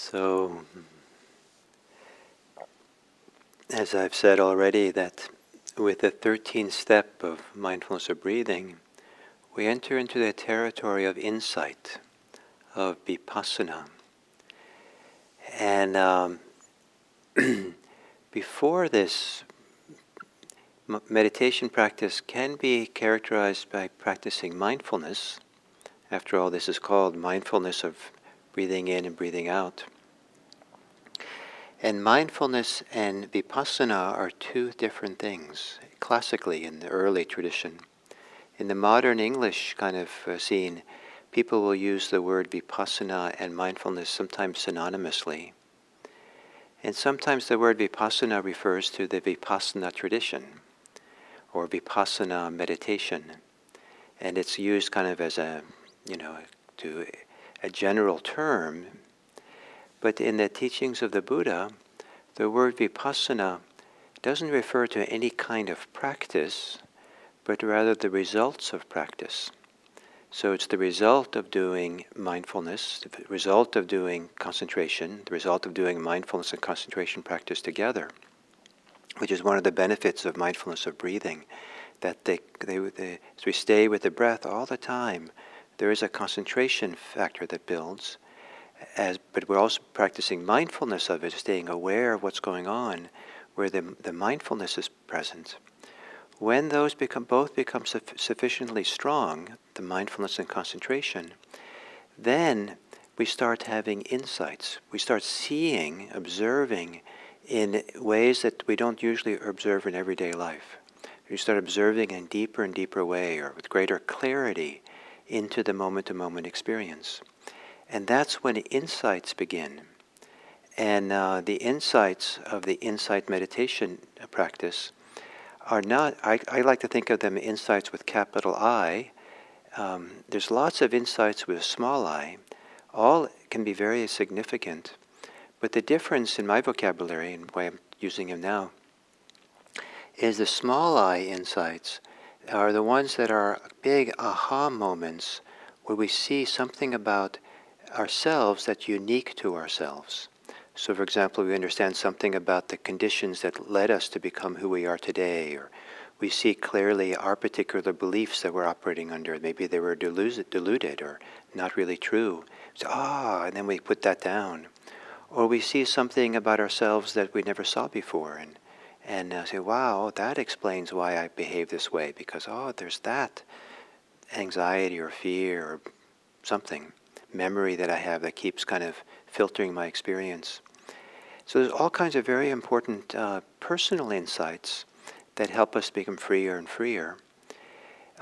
So, as I've said already, that with the 13th step of mindfulness of breathing, we enter into the territory of insight, of vipassana. And before this, meditation practice can be characterized by practicing mindfulness. After all, this is called mindfulness of breathing in and breathing out. And mindfulness and vipassana are two different things, classically in the early tradition. In the modern English kind of scene, people will use the word vipassana and mindfulness sometimes synonymously. And sometimes the word vipassana refers to the vipassana tradition, or vipassana meditation. And it's used kind of as a general term. But in the teachings of the Buddha, the word vipassana doesn't refer to any kind of practice, but rather the results of practice. So it's the result of doing mindfulness, the result of doing concentration, the result of doing mindfulness and concentration practice together, which is one of the benefits of mindfulness of breathing, that as we stay with the breath all the time, there is a concentration factor that builds, but we're also practicing mindfulness of it, staying aware of what's going on, where the mindfulness is present. When those both become sufficiently strong, the mindfulness and concentration, then we start having insights. We start seeing, observing in ways that we don't usually observe in everyday life. We start observing in deeper and deeper way, or with greater clarity, into the moment-to-moment experience. And that's when insights begin. And the insights of the insight meditation practice are not, I like to think of them insights with capital I. There's lots of insights with a small I. All can be very significant. But the difference in my vocabulary, and why I'm using them now, is the small I insights are the ones that are big aha moments where we see something about ourselves that's unique to ourselves. So for example, we understand something about the conditions that led us to become who we are today, or we see clearly our particular beliefs that we're operating under. Maybe they were deluded or not really true. So, and then we put that down. Or we see something about ourselves that we never saw before, and say, wow, that explains why I behave this way, because, there's that anxiety or fear or something, memory that I have that keeps kind of filtering my experience. So there's all kinds of very important personal insights that help us become freer and freer.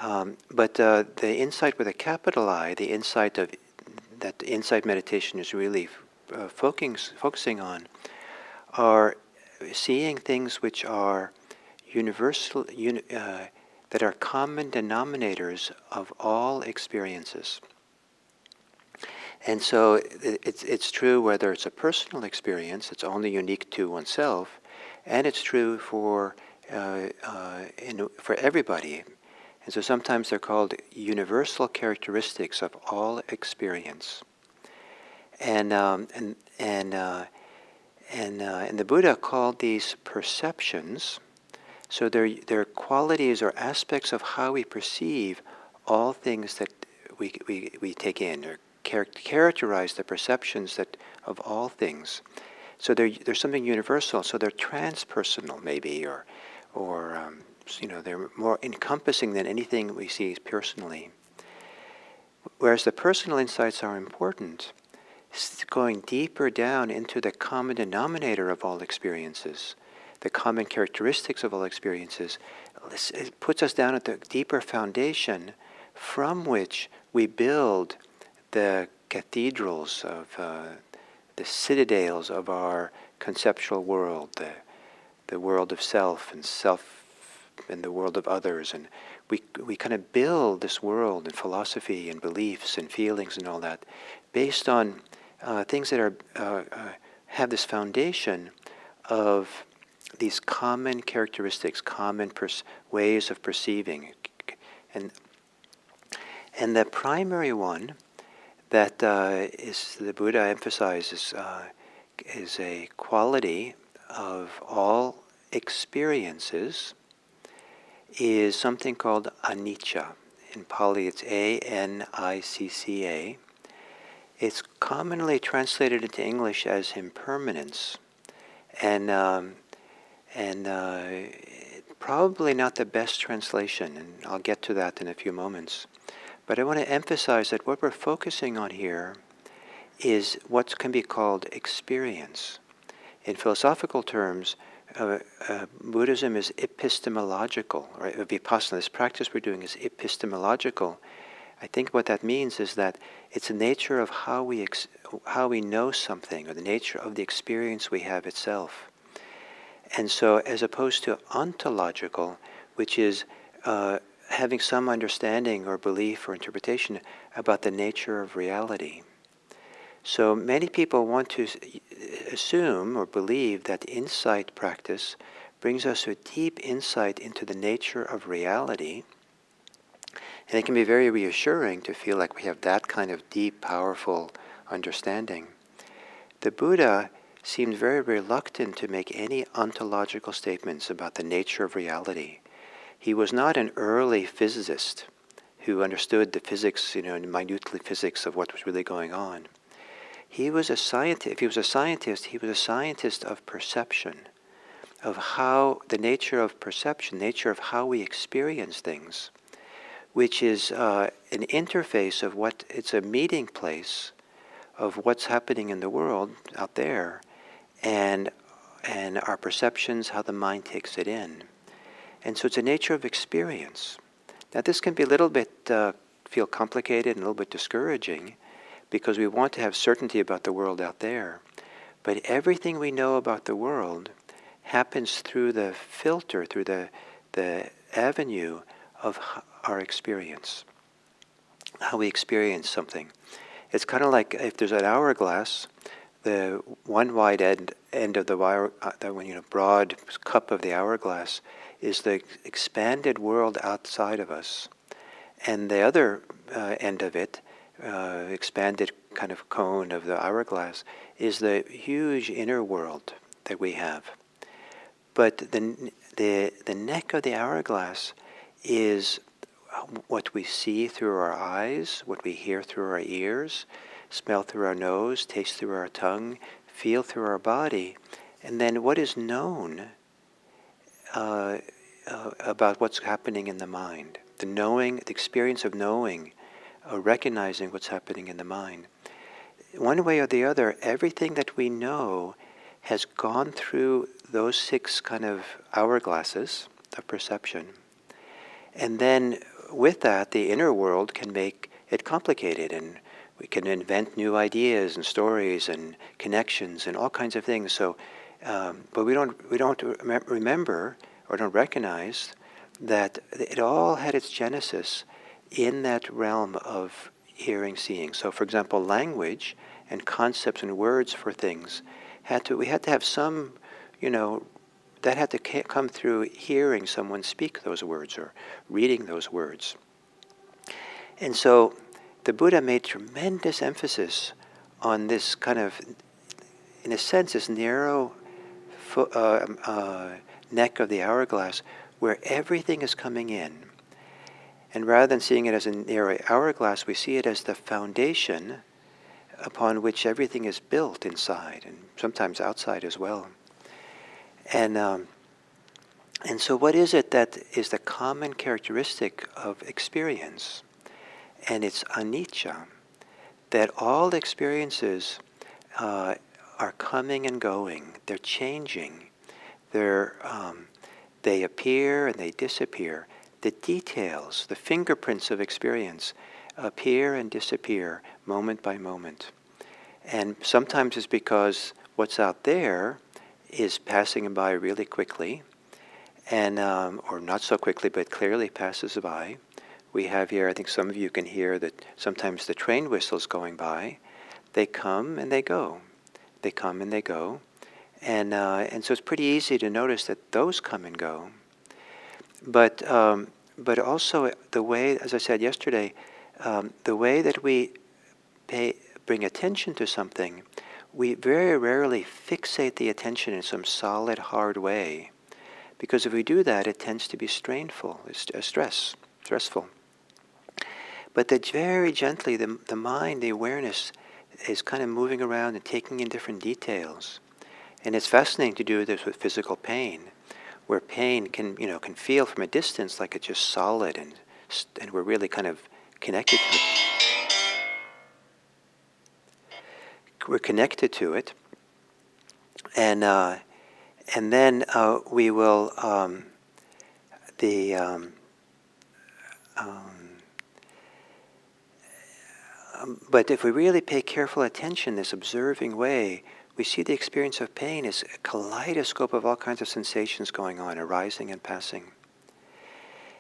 But the insight with a capital I, the insight that the insight meditation is really focusing on, are seeing things which are universal, that are common denominators of all experiences. And so it's true whether it's a personal experience, it's only unique to oneself, and it's true for everybody. And so sometimes they're called universal characteristics of all experience. And the Buddha called these perceptions. So they're qualities or aspects of how we perceive all things that we take in, or characterize the perceptions of all things. So there's something universal. So they're transpersonal, maybe, or they're more encompassing than anything we see personally. Whereas the personal insights are important, going deeper down into the common denominator of all experiences, the common characteristics of all experiences, it puts us down at the deeper foundation from which we build the cathedrals of the citadels of our conceptual world, the world of self and the world of others, and we kind of build this world and philosophy and beliefs and feelings and all that based on things that have this foundation of these common characteristics, common ways of perceiving, and the primary one that is the Buddha emphasizes is a quality of all experiences, is something called anicca. In Pali it's A-N-I-C-C-A. It's commonly translated into English as impermanence, and probably not the best translation, and I'll get to that in a few moments. But I want to emphasize that what we're focusing on here is what can be called experience. In philosophical terms, Buddhism is epistemological, right? Vipassana, this practice we're doing is epistemological. I think what that means is that it's the nature of how we know something, or the nature of the experience we have itself. And so, as opposed to ontological, which is having some understanding or belief or interpretation about the nature of reality. So many people want to assume or believe that insight practice brings us a deep insight into the nature of reality. And it can be very reassuring to feel like we have that kind of deep, powerful understanding. The Buddha seemed very reluctant to make any ontological statements about the nature of reality. He was not an early physicist who understood the physics, minutely physics of what was really going on. He was a scientist. If he was a scientist, he was a scientist of perception, of how the nature of perception, nature of how we experience things, which is an interface of it's a meeting place of what's happening in the world out there, and our perceptions, how the mind takes it in. And so it's a nature of experience. Now this can be a little bit, feel complicated and a little bit discouraging, because we want to have certainty about the world out there. But everything we know about the world happens through the filter, through the avenue of our experience, how we experience something. It's kind of like if there's an hourglass, the one wide end of the broad cup of the hourglass is the expanded world outside of us, and the other end of it, expanded kind of cone of the hourglass, is the huge inner world that we have. But the neck of the hourglass is what we see through our eyes, what we hear through our ears, smell through our nose, taste through our tongue, feel through our body, and then what is known about what's happening in the mind. The knowing, the experience of knowing, recognizing what's happening in the mind. One way or the other, everything that we know has gone through those 6 kind of hourglasses of perception. And then with that, the inner world can make it complicated, and we can invent new ideas and stories and connections and all kinds of things. So, but we don't remember or don't recognize that it all had its genesis in that realm of hearing, seeing. So, for example, language and concepts and words for things we had to have some, that had to come through hearing someone speak those words or reading those words. And so the Buddha made tremendous emphasis on this kind of, in a sense, this narrow neck of the hourglass where everything is coming in. And rather than seeing it as a narrow hourglass, we see it as the foundation upon which everything is built inside, and sometimes outside as well. And so what is it that is the common characteristic of experience? And it's anicca, that all experiences are coming and going. They're changing. They appear and they disappear. The details, the fingerprints of experience appear and disappear moment by moment. And sometimes it's because what's out there is passing by really quickly, and or not so quickly, but clearly passes by. We have here, I think some of you can hear that sometimes the train whistles going by. They come and they go. They come and they go. And so it's pretty easy to notice that those come and go. But also the way, as I said yesterday, the way that we bring attention to something, we very rarely fixate the attention in some solid, hard way. Because if we do that, it tends to be stressful. But that very gently, the mind, the awareness, is kind of moving around and taking in different details. And it's fascinating to do this with physical pain, where pain can feel from a distance like it's just solid, and we're really kind of connected to it. We're connected to it, and then we will but if we really pay careful attention, this observing way, we see the experience of pain as a kaleidoscope of all kinds of sensations going on, arising and passing.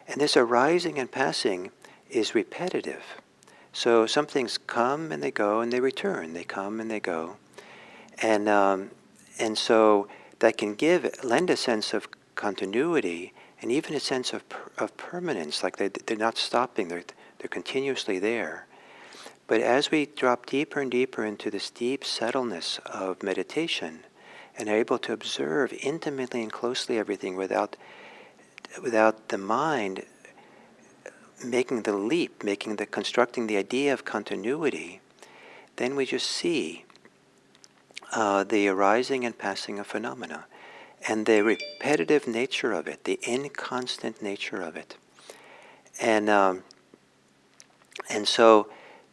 And this arising and passing is repetitive. So some things come and they go and they return. They come and they go. And so that can lend a sense of continuity and even a sense of permanence, like they're not stopping, they're continuously there. But as we drop deeper and deeper into this deep settledness of meditation and are able to observe intimately and closely everything without the mind making the leap, constructing the idea of continuity, then we just see the arising and passing of phenomena and the repetitive nature of it, the inconstant nature of it. And so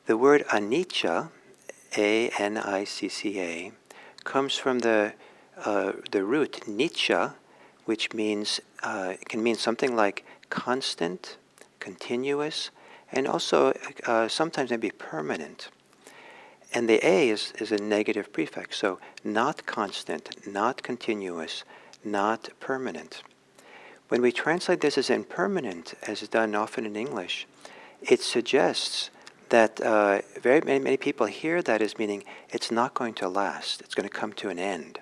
the word anicca, A-N-I-C-C-A, comes from the root nicca, which means can mean something like constant, continuous, and also sometimes maybe permanent. And the A is a negative prefix, so not constant, not continuous, not permanent. When we translate this as impermanent, as is done often in English, it suggests that very many people hear that as meaning it's not going to last, it's going to come to an end.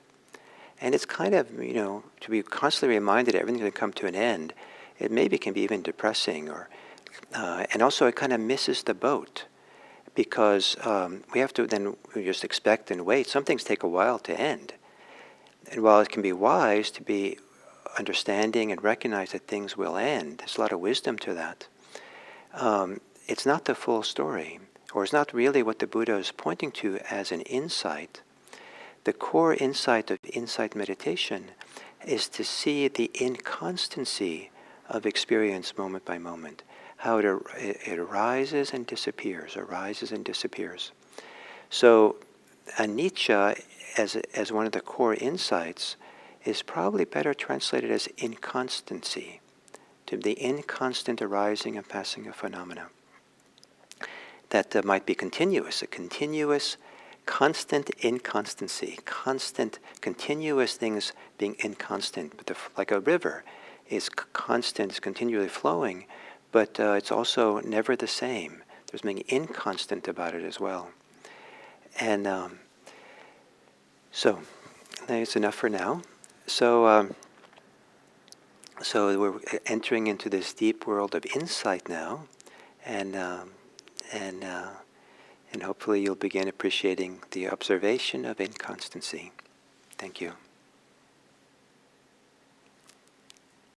And it's kind of, to be constantly reminded that everything's going to come to an end, it maybe can be even depressing, and also it kind of misses the boat, because we have to then just expect and wait. Some things take a while to end. And while it can be wise to be understanding and recognize that things will end, there's a lot of wisdom to that. It's not the full story, or it's not really what the Buddha is pointing to as an insight. The core insight of insight meditation is to see the inconstancy of experience moment by moment, how it arises and disappears, arises and disappears. So anicca, as one of the core insights, is probably better translated as inconstancy, to the inconstant arising and passing of phenomena. That might be continuous, a continuous, constant inconstancy, constant, continuous things being inconstant. But like a river is constant, is continually flowing, but it's also never the same. There's something inconstant about it as well. And so that's enough for now. So we're entering into this deep world of insight now, and hopefully you'll begin appreciating the observation of inconstancy. Thank you.